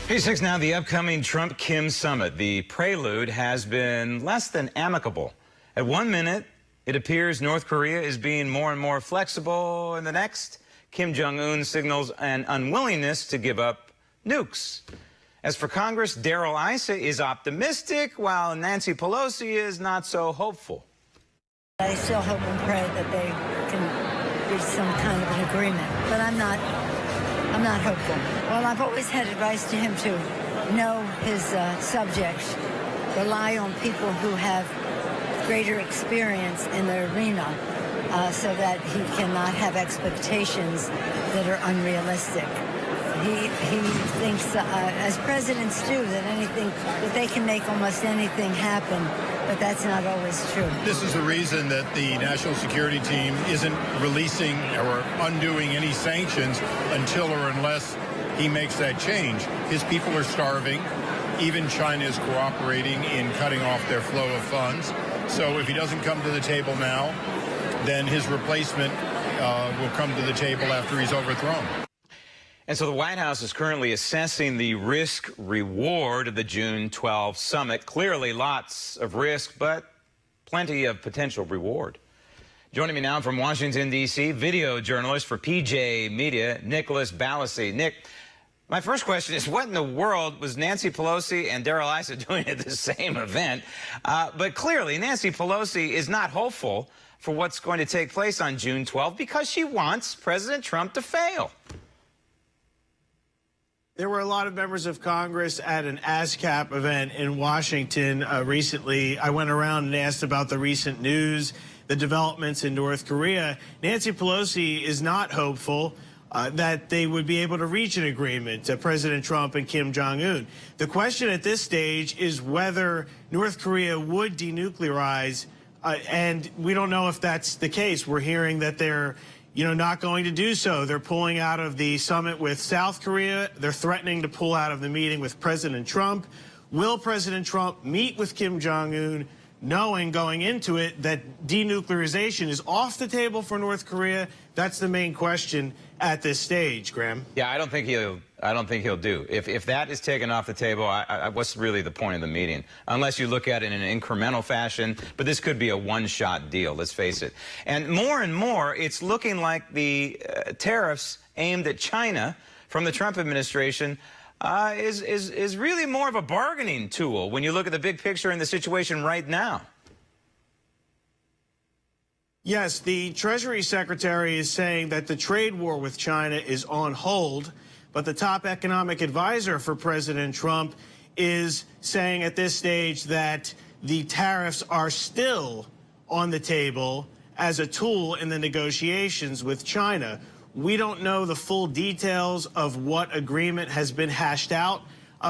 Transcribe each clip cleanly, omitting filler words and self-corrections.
Page 6 now, the upcoming Trump-Kim summit. The prelude has been less than amicable. At one minute, it appears North Korea is being more and more flexible, and the next, Kim Jong-un signals an unwillingness to give up nukes. As for Congress, Darrell Issa is optimistic, while Nancy Pelosi is not so hopeful. I still hope and pray that they can reach some kind of an agreement, but I'm not hopeful. Well, I've always had advice to him to know his subjects, rely on people who have greater experience in the arena so that he cannot have expectations that are unrealistic. He thinks, as presidents do, that they can make almost anything happen, but that's not always true. This is the reason that the national security team isn't releasing or undoing any sanctions until or unless he makes that change. His people are starving. Even China is cooperating in cutting off their flow of funds. So if he doesn't come to the table now, then his replacement will come to the table after he's overthrown. And so the White House is currently assessing the risk-reward of the June 12 summit. Clearly lots of risk, but plenty of potential reward. Joining me now from Washington, D.C., video journalist for PJ Media, Nicholas Ballasy. Nick, my first question is, what in the world was Nancy Pelosi and Darrell Issa doing at the same event? But clearly, Nancy Pelosi is not hopeful for what's going to take place on June 12 because she wants President Trump to fail. There were a lot of members of Congress at an ASCAP event in Washington recently. I went around and asked about the recent news, the developments in North Korea. Nancy Pelosi is not hopeful that they would be able to reach an agreement, President Trump and Kim Jong-un. The question at this stage is whether North Korea would denuclearize, and we don't know if that's the case. We're hearing that they're not going to do so. They're pulling out of the summit with South Korea. They're threatening to pull out of the meeting with President Trump. Will President Trump meet with Kim Jong-un, knowing going into it that denuclearization is off the table for North Korea? That's the main question at this stage, Graham. Yeah, I don't think he'll do. If that is taken off the table, what's really the point of the meeting? Unless you look at it in an incremental fashion, but this could be a one-shot deal, let's face it. And more, it's looking like the tariffs aimed at China from the Trump administration is really more of a bargaining tool when you look at the big picture and the situation right now. Yes, the Treasury Secretary is saying that the trade war with China is on hold, but the top economic advisor for President Trump is saying at this stage that the tariffs are still on the table as a tool in the negotiations with China. We don't know the full details of what agreement has been hashed out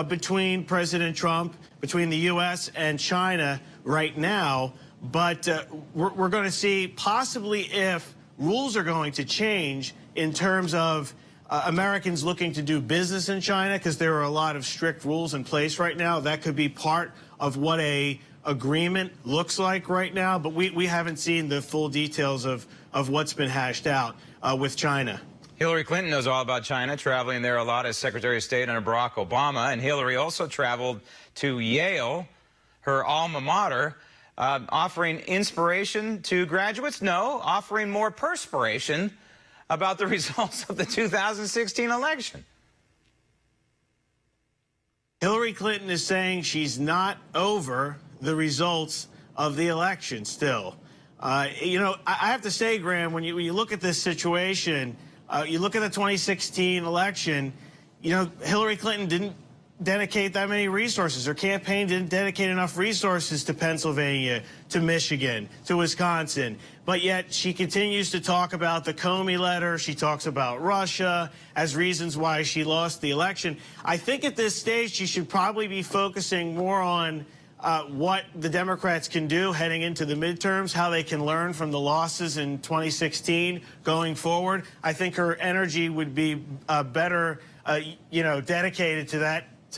between President Trump, between the U.S. and China right now. But we're going to see possibly if rules are going to change in terms of Americans looking to do business in China, because there are a lot of strict rules in place right now. That could be part of what a agreement looks like right now. But we haven't seen the full details of what's been hashed out with China. Hillary Clinton knows all about China, traveling there a lot as Secretary of State under Barack Obama. And Hillary also traveled to Yale, her alma mater, offering inspiration to graduates? No, offering more perspiration about the results of the 2016 election. Hillary Clinton is saying she's not over the results of the election still. I have to say, Graham, when you look at this situation, you look at the 2016 election, Hillary Clinton didn't dedicate that many resources. Her campaign didn't dedicate enough resources to Pennsylvania, to Michigan, to Wisconsin. But yet she continues to talk about the Comey letter. She talks about Russia as reasons why she lost the election. I think at this stage she should probably be focusing more on what the Democrats can do heading into the midterms, how they can learn from the losses in 2016 going forward. I think her energy would be better, dedicated to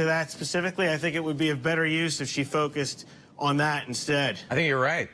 that specifically. I think it would be of better use if she focused on that instead. I think you're right.